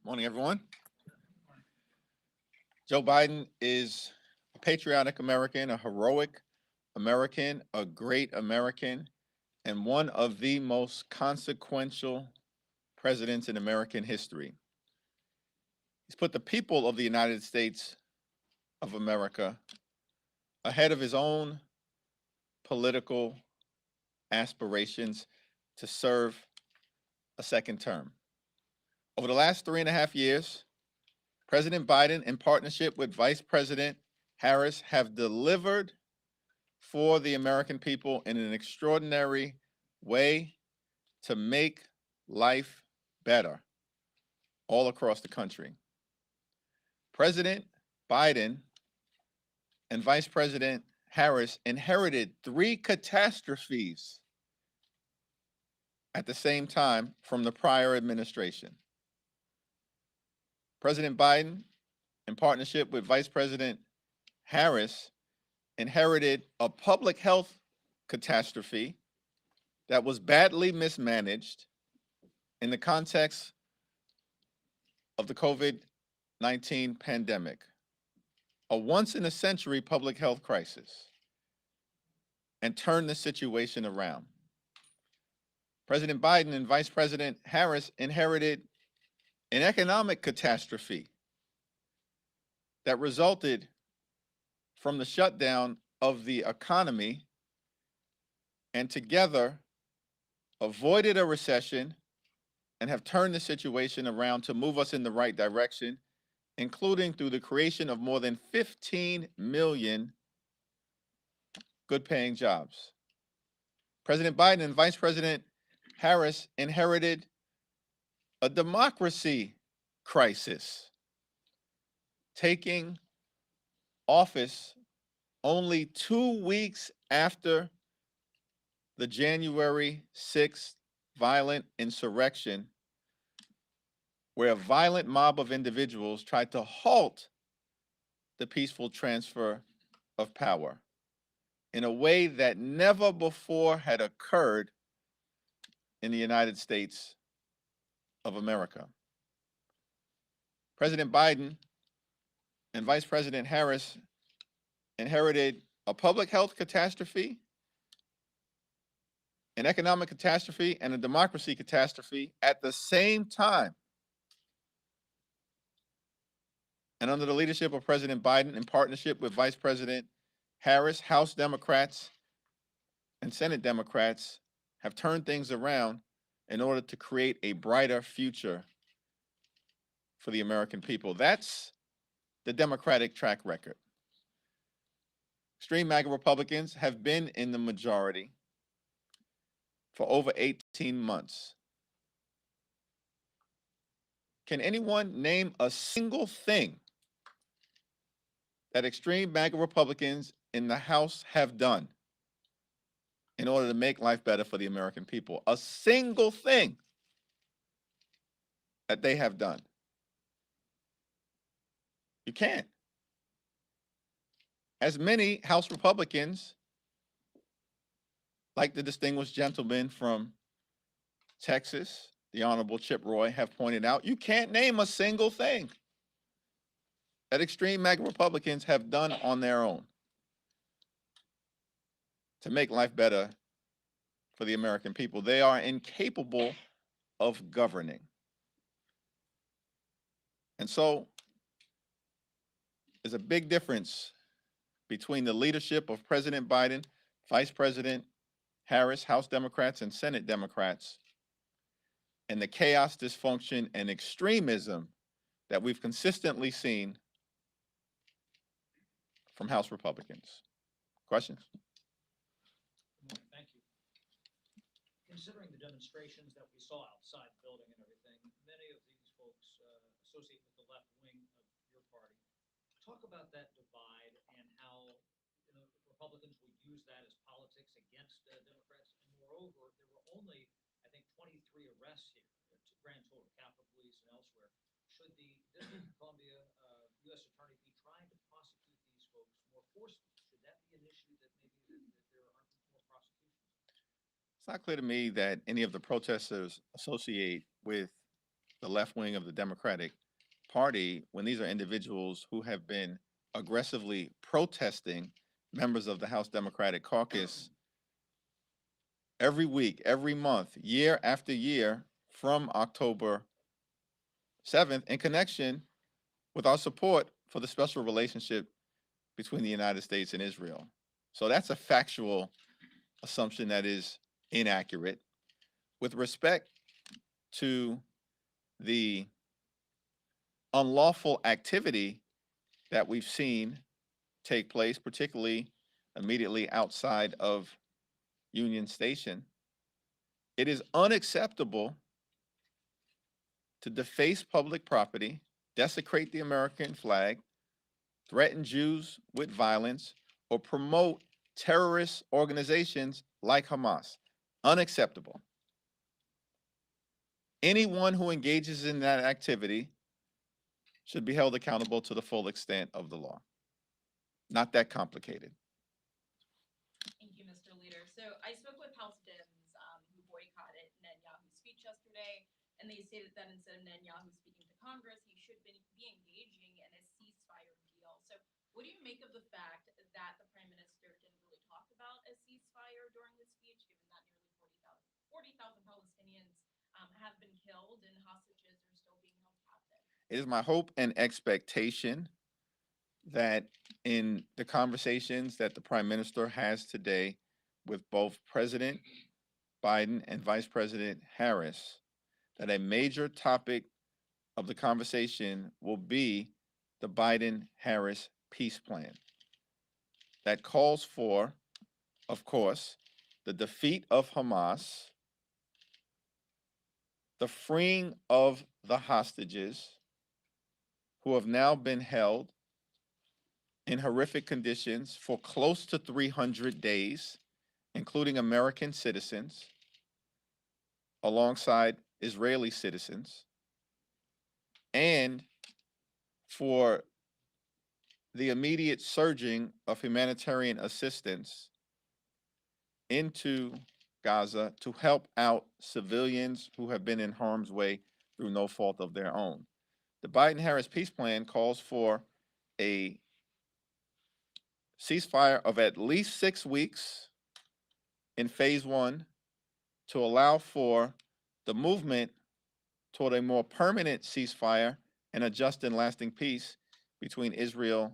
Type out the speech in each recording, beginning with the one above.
Morning, everyone. Joe Biden is a patriotic American, a heroic American, a great American, and one of the most consequential presidents in American history. He's put the people of the United States of America ahead of his own political aspirations to serve a second term. Over the last 3.5 years, President Biden, in partnership with Vice President Harris, have delivered for the American people in an extraordinary way to make life better all across the country. President Biden and Vice President Harris inherited three catastrophes at the same time from the prior administration. President Biden, in partnership with Vice President Harris, inherited a public health catastrophe that was badly mismanaged in the context of the COVID-19 pandemic, a once-in-a-century public health crisis, and turned the situation around. President Biden and Vice President Harris inherited an economic catastrophe that resulted from the shutdown of the economy, and together avoided a recession and have turned the situation around to move us in the right direction, including through the creation of more than 15 million good-paying jobs. President Biden and Vice President Harris inherited a democracy crisis, taking office only 2 weeks after the January 6th violent insurrection, where a violent mob of individuals tried to halt the peaceful transfer of power in a way that never before had occurred in the United States of America. President Biden and Vice President Harris inherited a public health catastrophe, an economic catastrophe, and a democracy catastrophe at the same time. And under the leadership of President Biden, in partnership with Vice President Harris, House Democrats and Senate Democrats have turned things around in order to create a brighter future for the American people. That's the Democratic track record. Extreme MAGA Republicans have been in the majority for over 18 months. Can anyone name a single thing that extreme MAGA Republicans in the House have done in order to make life better for the American people? A single thing that they have done. You can't. As many House Republicans, like the distinguished gentleman from Texas, the Honorable Chip Roy, have pointed out, you can't name a single thing that extreme MAGA Republicans have done on their own to make life better for the American people. They are incapable of governing. And so there's a big difference between the leadership of President Biden, Vice President Harris, House Democrats, and Senate Democrats, and the chaos, dysfunction, and extremism that we've consistently seen from House Republicans. Questions? Thank you. Considering the demonstrations that we saw outside the building and everything, many of these folks associate with the left wing of your party. Talk about that divide and how Republicans will use that as politics against Democrats. And moreover, there were only, I think, 23 arrests here. It's a grand total, Capitol Police and elsewhere. Should the District of Columbia U.S. Attorney be trying to prosecute these folks more forcefully? Should that be an issue that maybe that there aren't more prosecutions? It's not clear to me that any of the protesters associate with the left wing of the Democratic Party when these are individuals who have been aggressively protesting members of the House Democratic Caucus every week, every month, year after year from October 7th in connection with our support for the special relationship between the United States and Israel. So that's a factual assumption that is inaccurate. With respect to the unlawful activity that we've seen take place, particularly immediately outside of Union Station, it is unacceptable to deface public property, desecrate the American flag, threaten Jews with violence, or promote terrorist organizations like Hamas. Unacceptable. Anyone who engages in that activity should be held accountable to the full extent of the law. Not that complicated. Thank you, Mr. Leader. So I spoke with House Dems who boycotted Netanyahu's speech yesterday, and they stated that instead of Netanyahu speaking to Congress, he should be engaging in a ceasefire deal. So what do you make of the fact that the Prime Minister didn't really talk about a ceasefire during the speech, given that nearly 40,000 Palestinians have been killed and hostages are still being held captive? It is my hope and expectation that in the conversations that the Prime Minister has today with both President Biden and Vice President Harris, that a major topic of the conversation will be the Biden-Harris peace plan that calls for, of course, the defeat of Hamas, the freeing of the hostages who have now been held in horrific conditions for close to 300 days, including American citizens, alongside Israeli citizens, and for the immediate surging of humanitarian assistance into Gaza to help out civilians who have been in harm's way through no fault of their own. The Biden-Harris peace plan calls for a ceasefire of at least 6 weeks in phase one to allow for the movement toward a more permanent ceasefire and a just and lasting peace between Israel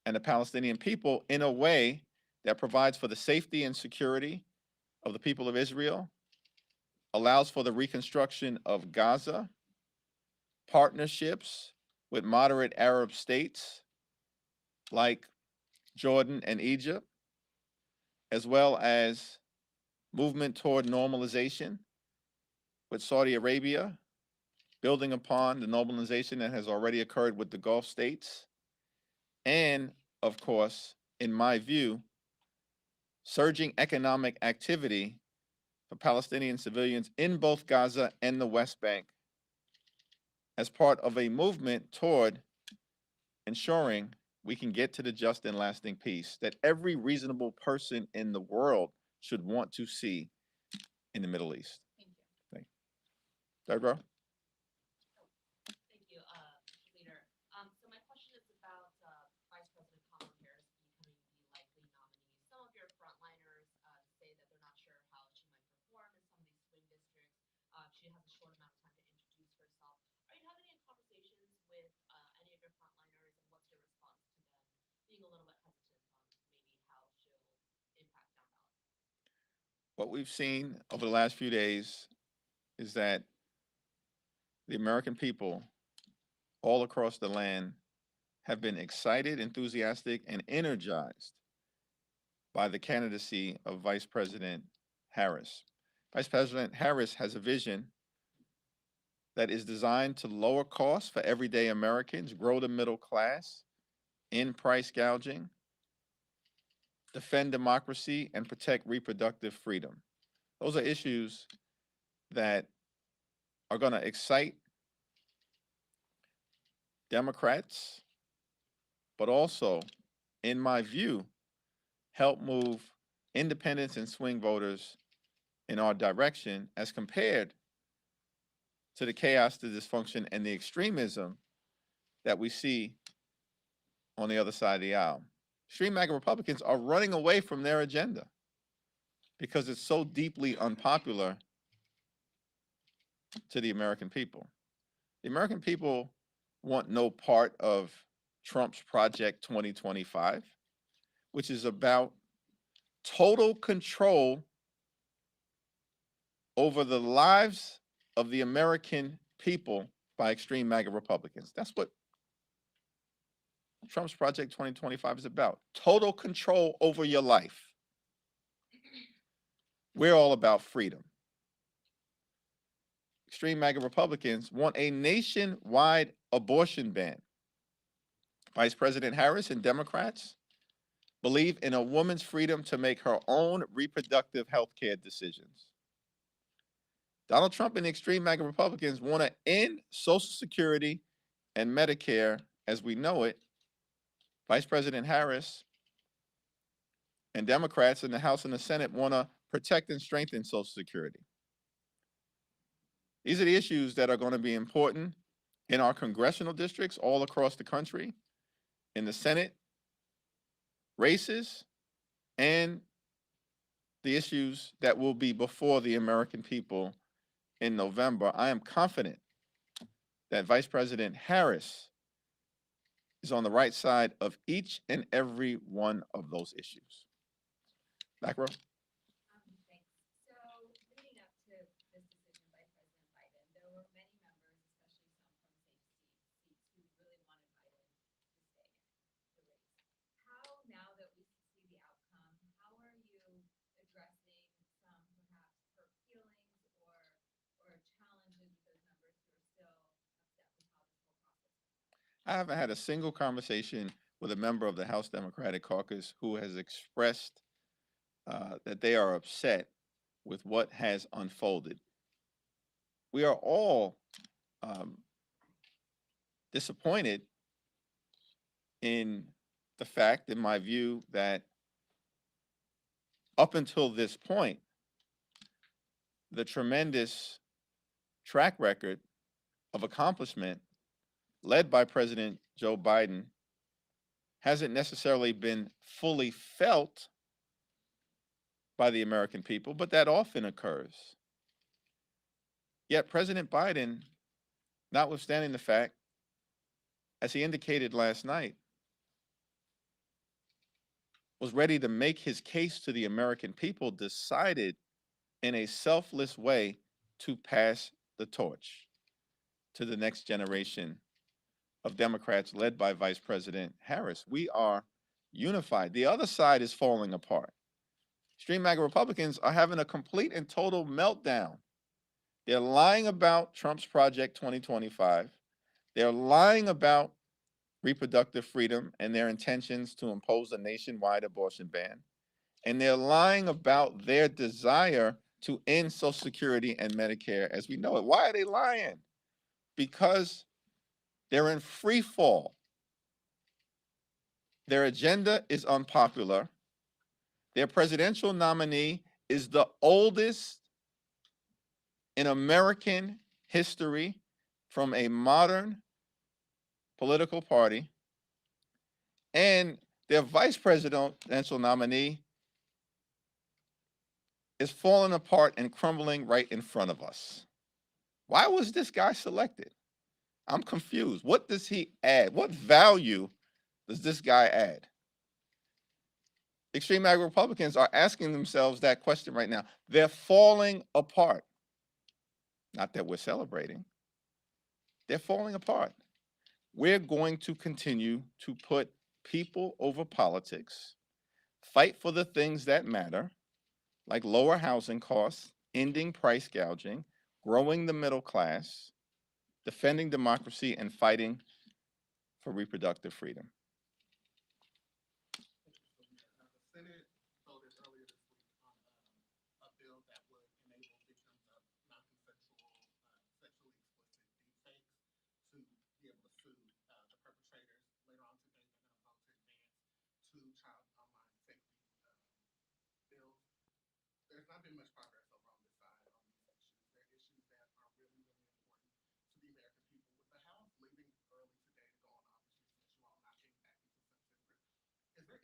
and the Palestinian people in a way that provides for the safety and security of the people of Israel, allows for the reconstruction of Gaza, partnerships with moderate Arab states like Jordan and Egypt, as well as movement toward normalization with Saudi Arabia, building upon the normalization that has already occurred with the Gulf states, and of course, in my view, surging economic activity for Palestinian civilians in both Gaza and the West Bank as part of a movement toward ensuring we can get to the just and lasting peace that every reasonable person in the world should want to see in the Middle East. Thank you. Thank you. Third row. Thank you, Leader. So my question is about Vice President Kamala Harris becoming the likely nominee. Some of your frontliners say that they're not sure how she might perform in some of these swing districts. She has a short amount of time to introduce herself. Are you having any conversations with any of your frontliners, and what's your response to them being a little bit hesitant on maybe how she'll impact down ballot? What we've seen over the last few days is that the American people all across the land have been excited, enthusiastic, and energized by the candidacy of Vice President Harris. Vice President Harris has a vision that is designed to lower costs for everyday Americans, grow the middle class, end price gouging, defend democracy, and protect reproductive freedom. Those are issues that are going to excite Democrats, but also, in my view, help move independents and swing voters in our direction as compared to the chaos, the dysfunction, and the extremism that we see on the other side of the aisle. Extreme MAGA Republicans are running away from their agenda because it's so deeply unpopular to the American people. The American people want no part of Trump's Project 2025, which is about total control over the lives of the American people by extreme MAGA Republicans. That's what Trump's Project 2025 is about. Total control over your life. We're all about freedom. Extreme MAGA Republicans want a nationwide abortion ban. Vice President Harris and Democrats believe in a woman's freedom to make her own reproductive health care decisions. Donald Trump and the extreme MAGA Republicans want to end Social Security and Medicare as we know it. Vice President Harris and Democrats in the House and the Senate want to protect and strengthen Social Security. These are the issues that are going to be important in our congressional districts all across the country, in the Senate races, and the issues that will be before the American people in November. I am confident that Vice President Harris is on the right side of each and every one of those issues. Back row. Thanks. So leading up to this decision by President Biden, there were many members, especially some from safe seats, who really wanted Biden to stay in the race. How, now that we see the outcome, how are you addressing some perhaps hurt feelings or challenges with those members who are still upset with how this whole process went? I haven't had a single conversation with a member of the House Democratic Caucus who has expressed that they are upset with what has unfolded. We are all disappointed in the fact, in my view, that up until this point, the tremendous track record of accomplishment led by President Joe Biden hasn't necessarily been fully felt by the American people, but that often occurs. Yet President Biden, notwithstanding the fact, as he indicated last night, was ready to make his case to the American people, decided in a selfless way to pass the torch to the next generation of Democrats led by Vice President Harris. We are unified. The other side is falling apart. Extreme MAGA Republicans are having a complete and total meltdown. They're lying about Trump's Project 2025. They're lying about reproductive freedom and their intentions to impose a nationwide abortion ban. And they're lying about their desire to end Social Security and Medicare as we know it. Why are they lying? Because they're in free fall. Their agenda is unpopular. Their presidential nominee is the oldest in American history from a modern political party. And their vice presidential nominee is falling apart and crumbling right in front of us. Why was this guy selected? I'm confused. What does he add? What value does this guy add? Extreme MAGA Republicans are asking themselves that question right now. They're falling apart. Not that we're celebrating. They're falling apart. We're going to continue to put people over politics, fight for the things that matter, like lower housing costs, ending price gouging, growing the middle class, defending democracy, and fighting for reproductive freedom. The Senate voted earlier this week on a bill that would enable victims of non-consensual, sexually explicit deep fakes to be able to sue the perpetrators. Later on today, they're going to vote to advance two child online safety bills. There's not been much progress over on this side on these issues. They're issues that are really, really important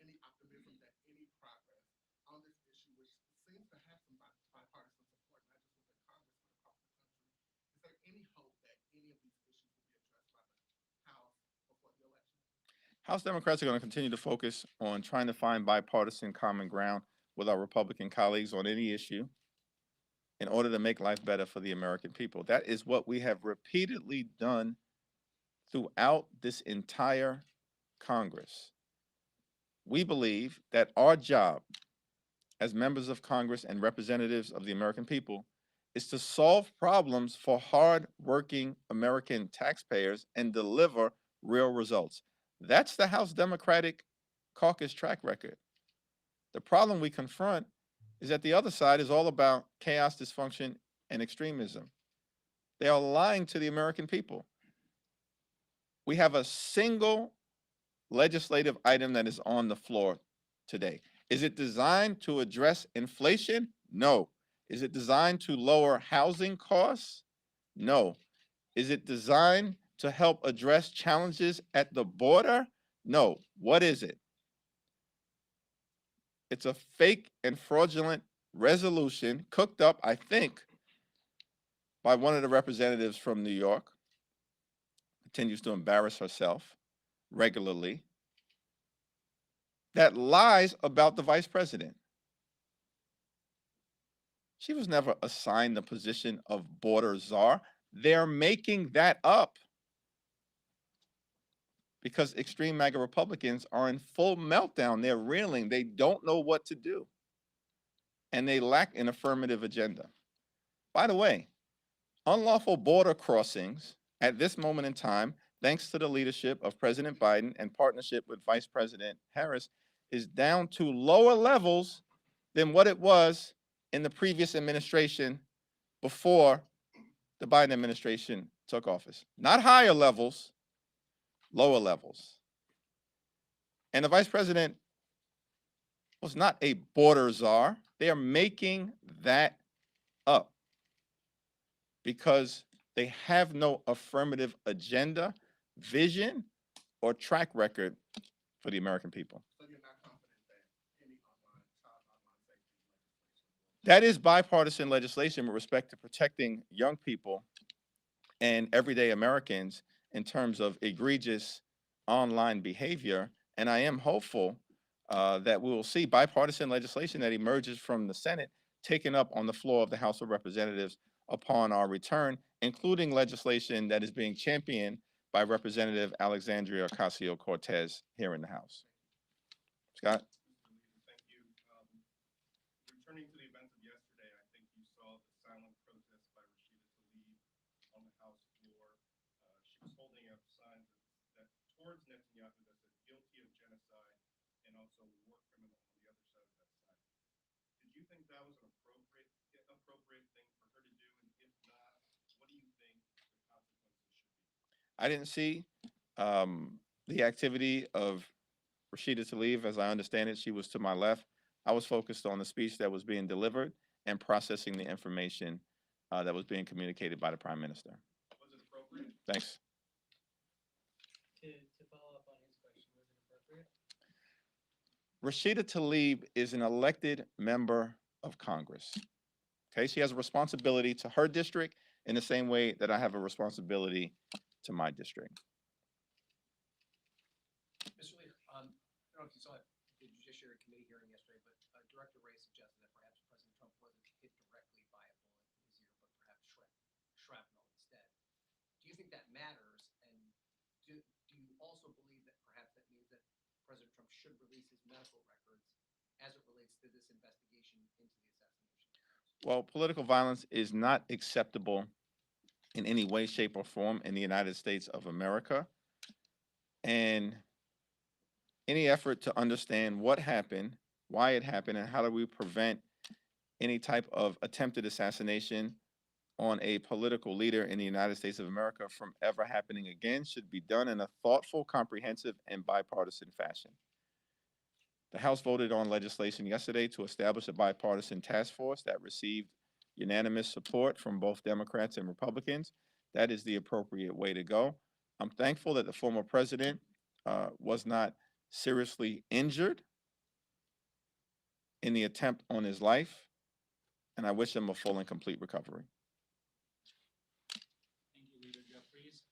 any optimism that any progress on this issue, which seems to have some bipartisan support, not just within Congress, but across the country, is there any hope that any of these issues will be addressed by the House before the election? House Democrats are going to continue to focus on trying to find bipartisan common ground with our Republican colleagues on any issue in order to make life better for the American people. That is what we have repeatedly done throughout this entire Congress. We believe that our job as members of Congress and representatives of the American people is to solve problems for hard-working American taxpayers and deliver real results. That's the House Democratic Caucus track record. The problem we confront is that the other side is all about chaos, dysfunction, and extremism. They are lying to the American people. We have a single legislative item that is on the floor today. Is it designed to address inflation? No. Is it designed to lower housing costs? No. Is it designed to help address challenges at the border? No. What is it? It's a fake and fraudulent resolution cooked up, I think, by one of the representatives from New York. Continues to embarrass herself regularly. That lies about the vice president. She was never assigned the position of border czar. They're making that up because extreme MAGA Republicans are in full meltdown. They're reeling. They don't know what to do. And they lack an affirmative agenda. By the way, unlawful border crossings at this moment in time, thanks to the leadership of President Biden and partnership with Vice President Harris, is down to lower levels than what it was in the previous administration before the Biden administration took office. Not higher levels, lower levels. And the vice president was not a border czar. They are making that up because they have no affirmative agenda, vision, or track record for the American people. So you're not confident that any child online safety legislation That is bipartisan legislation with respect to protecting young people and everyday Americans in terms of egregious online behavior. And I am hopeful that we will see bipartisan legislation that emerges from the Senate taken up on the floor of the House of Representatives upon our return, including legislation that is being championed by Representative Alexandria Ocasio-Cortez here in the House. Scott? Thank you. Returning to the events of yesterday, I think you saw the silent protest by Rashida Tlaib on the House floor. She was holding up signs that towards Netanyahu that said guilty of genocide and also war criminal on the other side of that sign. Did you think that was an appropriate thing for her to do? And if not, what do you think the consequences should be? I didn't see the activity of Rashida Tlaib. As I understand it, she was to my left. I was focused on the speech that was being delivered and processing the information that was being communicated by the Prime Minister. Was it appropriate? Thanks. To follow up on his question, was it appropriate? Rashida Tlaib is an elected member of Congress. Okay, she has a responsibility to her district in the same way that I have a responsibility to my district. Mr. Leader, I don't know if you saw the Judiciary Committee hearing yesterday, but Director Ray suggested that perhaps President Trump wasn't hit directly by a bullet in his ear, but perhaps shrapnel instead. Do you think that matters? And do you also believe that perhaps that means that President Trump should release his medical records as it relates to this investigation into the assassination? Well, political violence is not acceptable in any way, shape, or form in the United States of America. And any effort to understand what happened, why it happened, and how do we prevent any type of attempted assassination on a political leader in the United States of America from ever happening again should be done in a thoughtful, comprehensive, and bipartisan fashion. The House voted on legislation yesterday to establish a bipartisan task force that received unanimous support from both Democrats and Republicans. That is the appropriate way to go. I'm thankful that the former president was not seriously injured in the attempt on his life, and I wish him a full and complete recovery. Thank you, Leader Jeffries.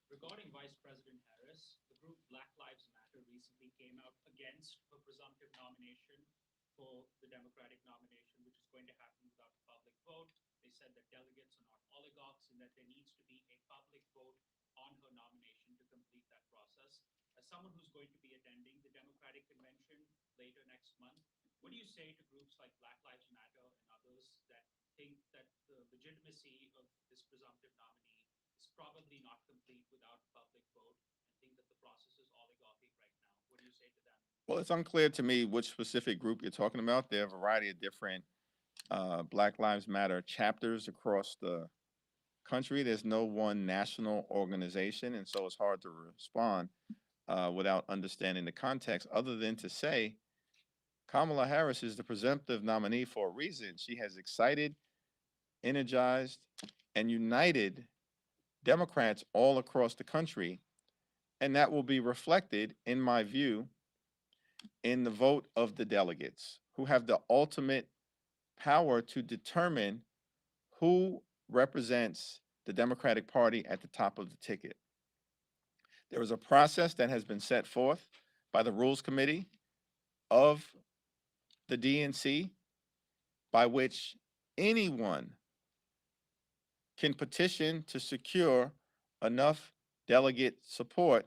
Regarding Vice President Harris, the group Black Lives Matter recently came out against her presumptive nomination for the Democratic nomination, which is going to happen without a public vote. They said that delegates are not oligarchs and that there needs to be a public vote on her nomination to complete that process. As someone who's going to be attending the Democratic convention later next month, what do you say to groups like Black Lives Matter and others that think that the legitimacy of this presumptive nominee is probably not complete without a public vote and think that the process is oligarchic right now? What do you say to them? Well, it's unclear to me which specific group you're talking about. There are a variety of different Black Lives Matter chapters across the country. There's no one national organization, and so it's hard to respond without understanding the context, other than to say Kamala Harris is the presumptive nominee for a reason. She has excited, energized, and united Democrats all across the country, and that will be reflected, in my view, in the vote of the delegates, who have the ultimate power to determine who represents the Democratic Party at the top of the ticket. There is a process that has been set forth by the Rules Committee of the DNC by which anyone can petition to secure enough delegate support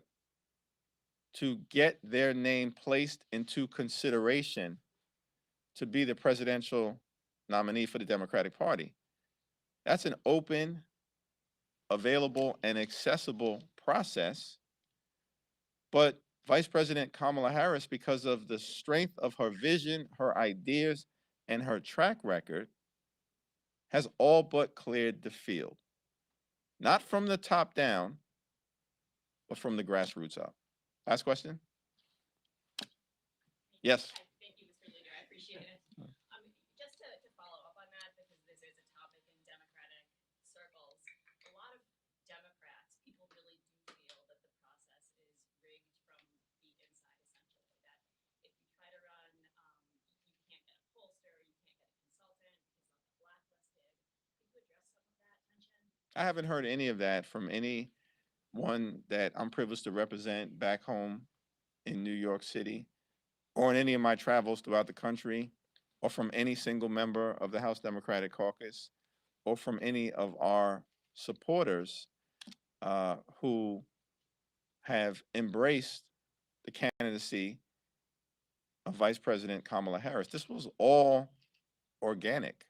to get their name placed into consideration to be the presidential nominee for the Democratic Party. That's an open, available, and accessible process. But Vice President Kamala Harris, because of the strength of her vision, her ideas, and her track record, has all but cleared the field. Not from the top down, but from the grassroots up. Last question? Yes. Thank you, Mr. Leader. I appreciate it. Just to follow up on that, because this is a topic in Democratic circles, a lot of Democrats, people really do feel that the process is rigged from the inside, essentially. That if you try to run, you can't get a pollster, you can't get a consultant because they'll get blacklisted. Could you address some of that tension? I haven't heard any of that from anyone that I'm privileged to represent back home in New York City, or in any of my travels throughout the country, or from any single member of the House Democratic Caucus, or from any of our supporters who have embraced the candidacy of Vice President Kamala Harris. This was all organic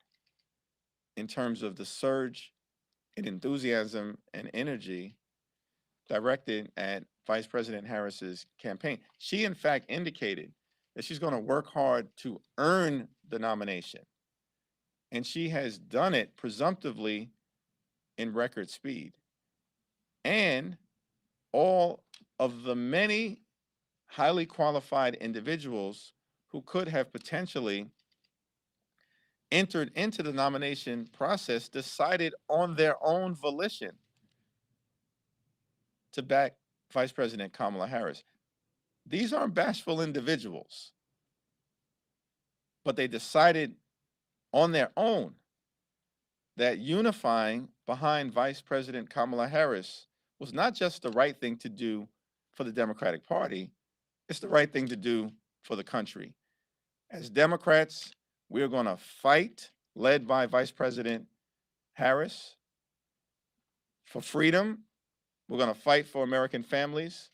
in terms of the surge in enthusiasm and energy directed at Vice President Harris's campaign. She, in fact, indicated that she's going to work hard to earn the nomination. And she has done it presumptively in record speed. And all of the many highly qualified individuals who could have potentially entered into the nomination process decided on their own volition to back Vice President Kamala Harris. These aren't bashful individuals, but they decided on their own that unifying behind Vice President Kamala Harris was not just the right thing to do for the Democratic Party, it's the right thing to do for the country. As Democrats, we're going to fight, led by Vice President Harris, for freedom. We're going to fight for American families,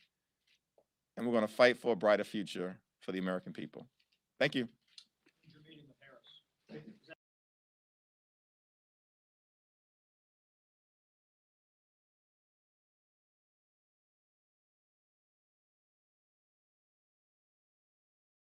and we're going to fight for a brighter future for the American people. Thank you.